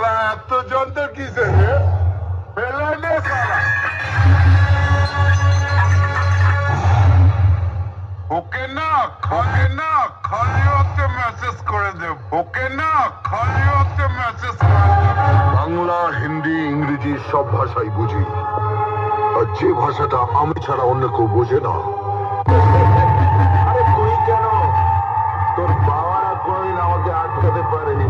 সালা এত যন্ত্র কিসে রে? ফেলে নে সালা। ওকে না খালি হতে মেসেজ করে দে। ওকে না খালি হতে মেসেজ করে দে। বাংলা, হিন্দি, ইংরেজি সব ভাষাই বুঝি, আর যে ভাষাটা আমি ছাড়া অন্য কেউ বোঝে না। আরে তুই কেন? তোর বাবারা কোনদিন আমাকে আটকাতে পারেনি।